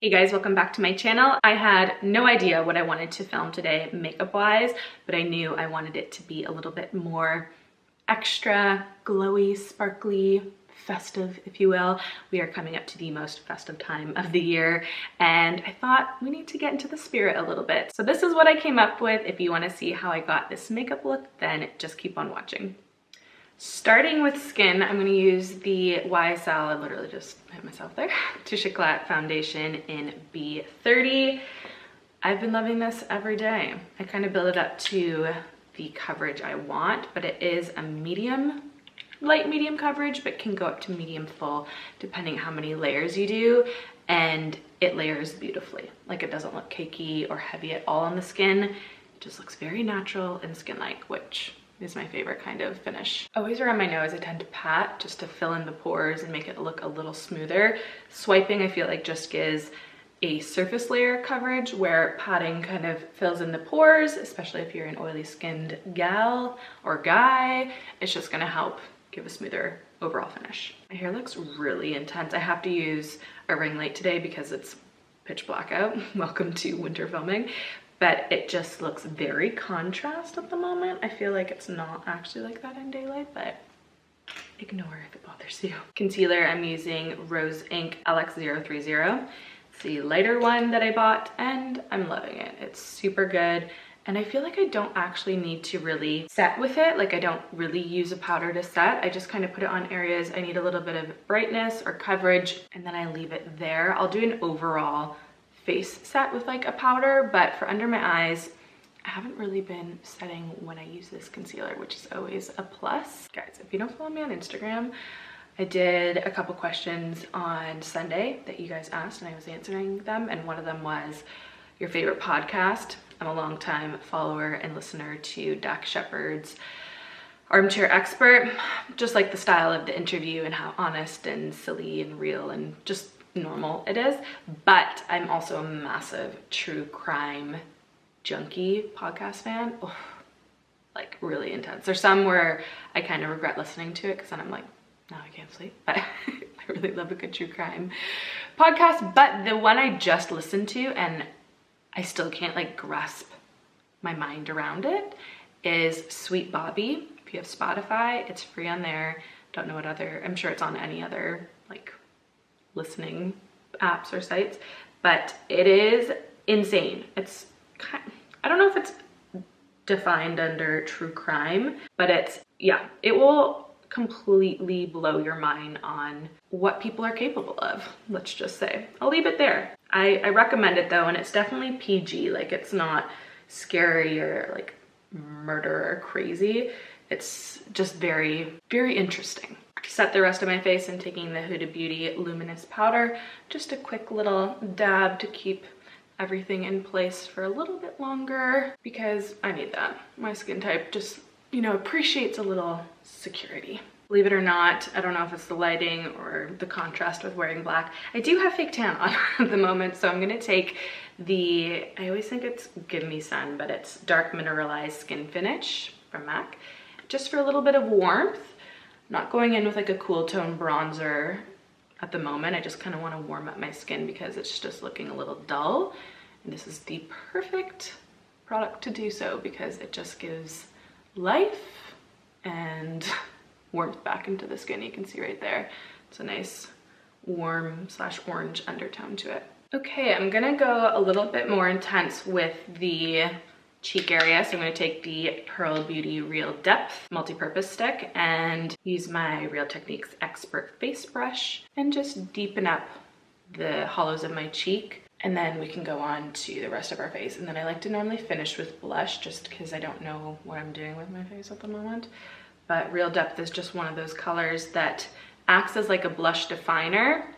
Hey guys, welcome back to my channel. I had no idea what I wanted to film today makeup wise, but I knew I wanted it to be a little bit more extra glowy, sparkly, festive, if you will. We are coming up to the most festive time of the year, and I thought we need to get into the spirit a little bit. So this is what I came up with. If you want to see how I got this makeup look, then just keep on watching. Starting with skin, I'm going to use the YSL, I literally just hit myself there, Touche Éclat foundation in B30. I've been loving this every day. I kind of build it up to the coverage I want, but it is a medium, light medium coverage, but can go up to medium full depending how many layers you do, and it layers beautifully. Like, it doesn't look cakey or heavy at all on the skin. It just looks very natural and skin-like, which is my favorite kind of finish. Always around my nose, I tend to pat just to fill in the pores and make it look a little smoother. Swiping, I feel like, just gives a surface layer coverage, where patting kind of fills in the pores, especially if you're an oily skinned gal or guy. It's just gonna help give a smoother overall finish. My hair looks really intense. I have to use a ring light today because it's pitch black out. Welcome to winter filming. But it just looks very contrast at the moment. I feel like it's not actually like that in daylight, but ignore if it bothers you. Concealer, I'm using Rose Inc LX030. It's the lighter one that I bought, and I'm loving it. It's super good. And I feel like I don't actually need to really set with it. Like, I don't really use a powder to set. I just kind of put it on areas I need a little bit of brightness or coverage, and then I leave it there. I'll do an overall face set with like a powder, but for under my eyes, I haven't really been setting when I use this concealer, which is always a plus. Guys, if you don't follow me on Instagram, I did a couple questions on Sunday that you guys asked, and I was answering them, and one of them was your favorite podcast. I'm a longtime follower and listener to Dax Shepard's Armchair Expert. Just like the style of the interview and how honest and silly and real and just normal it is. But I'm also a massive true crime junkie podcast fan. Oh, like, really intense. There's some where I kind of regret listening to it because then I'm like, no, I can't sleep. But I really love a good true crime podcast. But the one I just listened to, and I still can't like grasp my mind around it, is Sweet Bobby. If you have Spotify, it's free on there. Don't know what other, I'm sure it's on any other like listening apps or sites, but it is insane. It's kind, I don't know if it's defined under true crime, but it's, yeah, it will completely blow your mind on what people are capable of, let's just say. I'll leave it there. I recommend it though, and it's definitely PG. Like, it's not scary or like murder or crazy. It's just very, very interesting. Set the rest of my face and taking the Huda Beauty Luminous Powder. Just a quick little dab to keep everything in place for a little bit longer, because I need that. My skin type just, you know, appreciates a little security. Believe it or not, I don't know if it's the lighting or the contrast with wearing black, I do have fake tan on at the moment, so I'm gonna take the, I always think it's Give Me Sun, but it's Dark Mineralized Skin Finish from MAC, just for a little bit of warmth. Not going in with like a cool tone bronzer at the moment. I just kind of want to warm up my skin because it's just looking a little dull. And this is the perfect product to do so, because it just gives life and warmth back into the skin. You can see right there. It's a nice warm / orange undertone to it. Okay, I'm gonna go a little bit more intense with the cheek area. So I'm going to take the Pearl Beauty Real Depth multi-purpose stick and use my Real Techniques Expert face brush and just deepen up the hollows of my cheek. And then we can go on to the rest of our face. And then I like to normally finish with blush, just because I don't know what I'm doing with my face at the moment. But Real Depth is just one of those colors that acts as like a blush definer,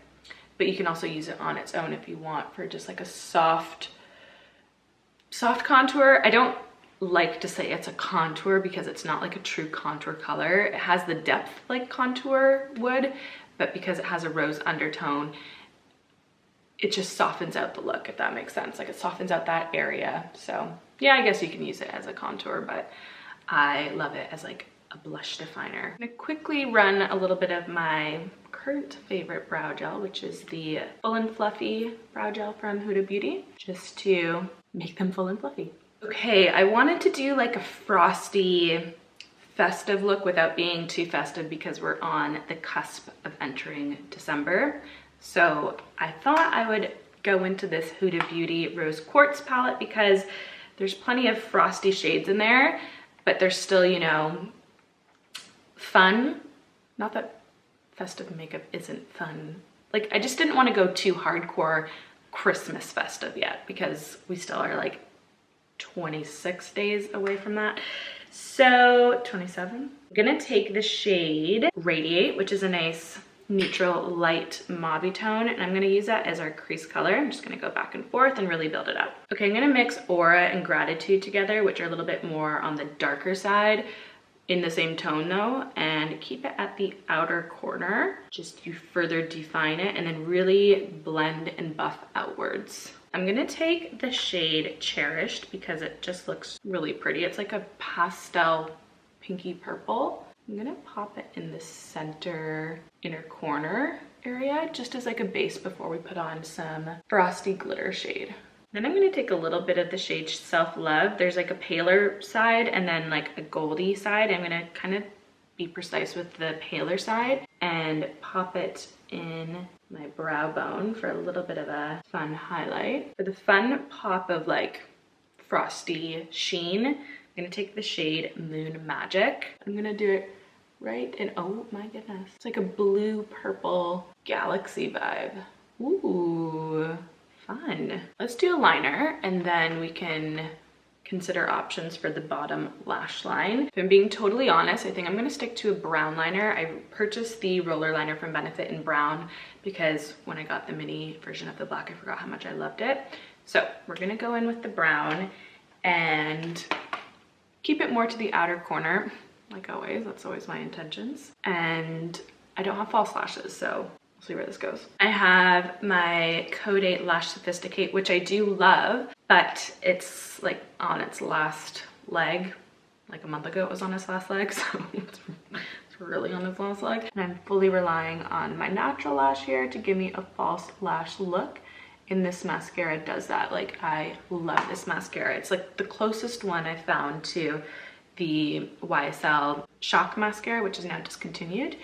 but you can also use it on its own if you want, for just like a soft contour. I don't like to say it's a contour because it's not like a true contour color. It has the depth like contour would, but because it has a rose undertone, it just softens out the look, if that makes sense. Like, it softens out that area. So yeah, I guess you can use it as a contour, but I love it as like a blush definer. I'm gonna quickly run a little bit of my current favorite brow gel, which is the Full and Fluffy brow gel from Huda Beauty, just to make them full and fluffy. Okay, I wanted to do like a frosty festive look without being too festive because we're on the cusp of entering December. So I thought I would go into this Huda Beauty Rose Quartz palette because there's plenty of frosty shades in there, but they're still, you know, fun. Not that festive makeup isn't fun. Like, I just didn't want to go too hardcore Christmas festive yet because we still are like 26 days away from that. So 27. I'm gonna take the shade Radiate, which is a nice neutral light mauve tone, and I'm gonna use that as our crease color. I'm just gonna go back and forth and really build it up. Okay, I'm gonna mix Aura and Gratitude together, which are a little bit more on the darker side, in the same tone though, and keep it at the outer corner, just to further define it, and then really blend and buff outwards. I'm gonna take the shade Cherished because it just looks really pretty. It's like a pastel pinky purple. I'm gonna pop it in the center inner corner area, just as like a base before we put on some frosty glitter shade. Then I'm gonna take a little bit of the shade Self Love. There's like a paler side and then like a goldy side. I'm gonna kind of be precise with the paler side and pop it in my brow bone for a little bit of a fun highlight. For the fun pop of like frosty sheen, I'm gonna take the shade Moon Magic. I'm gonna do it right in, oh my goodness, it's like a blue purple galaxy vibe. Ooh, fun. Let's do a liner and then we can consider options for the bottom lash line. If I'm being totally honest, I think I'm gonna stick to a brown liner. I purchased the roller liner from Benefit in brown because when I got the mini version of the black, I forgot how much I loved it. So we're gonna go in with the brown and keep it more to the outer corner, like always. That's always my intentions. And I don't have false lashes, so we'll see where this goes. I have my Code 8 Lash Sophisticate, which I do love, but it's like on its last leg. Like a month ago it was on its last leg, so it's really on its last leg. And I'm fully relying on my natural lash here to give me a false lash look. And this mascara does that. Like, I love this mascara. It's like the closest one I found to the YSL Shock mascara, which is now discontinued.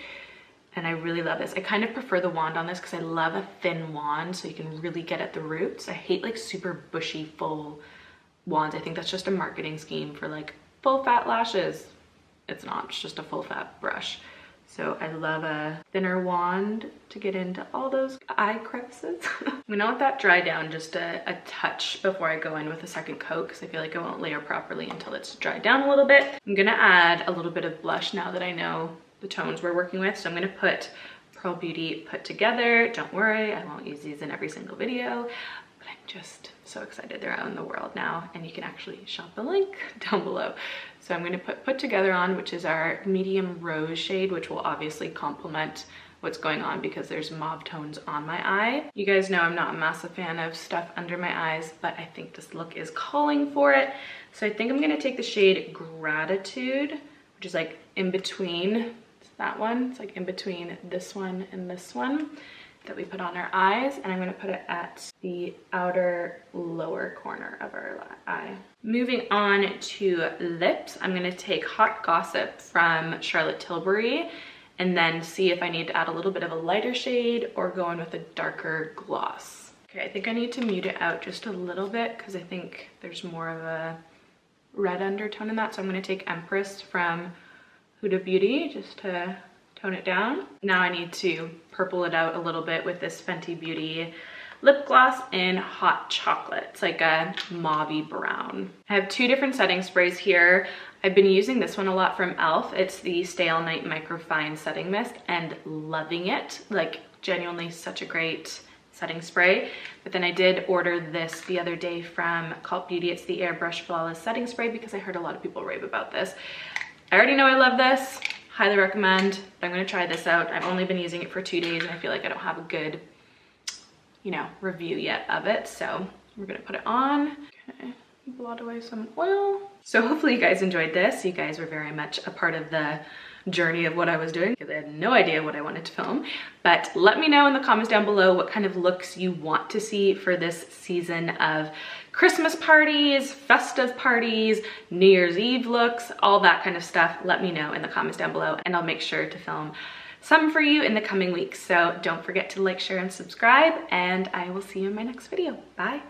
And I really love this. I kind of prefer the wand on this because I love a thin wand so you can really get at the roots. I hate like super bushy full wands. I think that's just a marketing scheme for like full fat lashes. It's not, it's just a full fat brush. So I love a thinner wand to get into all those eye crevices. I'm gonna let that dry down just a touch before I go in with a second coat because I feel like I won't layer properly until it's dried down a little bit. I'm gonna add a little bit of blush now that I know the tones we're working with. So I'm gonna put Pearl Beauty Put Together. Don't worry, I won't use these in every single video, but I'm just so excited they're out in the world now and you can actually shop the link down below. So I'm gonna put Together on, which is our medium rose shade, which will obviously complement what's going on because there's mauve tones on my eye. You guys know I'm not a massive fan of stuff under my eyes, but I think this look is calling for it. So I think I'm gonna take the shade Gratitude, which is like in between that one. It's like in between this one and this one that we put on our eyes, and I'm gonna put it at the outer lower corner of our eye. Moving on to lips, I'm gonna take Hot Gossip from Charlotte Tilbury and then see if I need to add a little bit of a lighter shade or go in with a darker gloss. Okay, I think I need to mute it out just a little bit because I think there's more of a red undertone in that. So I'm gonna take Empress from Huda Beauty just to tone it down. Now I need to purple it out a little bit with this Fenty Beauty lip gloss in Hot Chocolate. It's like a mauve brown. I have two different setting sprays here. I've been using this one a lot from e.l.f. It's the Stay All Night Microfine Setting Mist and loving it. Like, genuinely such a great setting spray. But then I did order this the other day from Cult Beauty. It's the Airbrush Flawless Setting Spray because I heard a lot of people rave about this. I already know I love this. Highly recommend, but I'm gonna try this out. I've only been using it for 2 days and I feel like I don't have a good, you know, review yet of it. So we're gonna put it on. Okay, blot away some oil. So hopefully you guys enjoyed this. You guys were very much a part of the journey of what I was doing because I had no idea what I wanted to film. But let me know in the comments down below what kind of looks you want to see for this season of Christmas parties, festive parties, New Year's Eve looks, all that kind of stuff. Let me know in the comments down below and I'll make sure to film some for you in the coming weeks. So don't forget to like, share, and subscribe, and I will see you in my next video. Bye.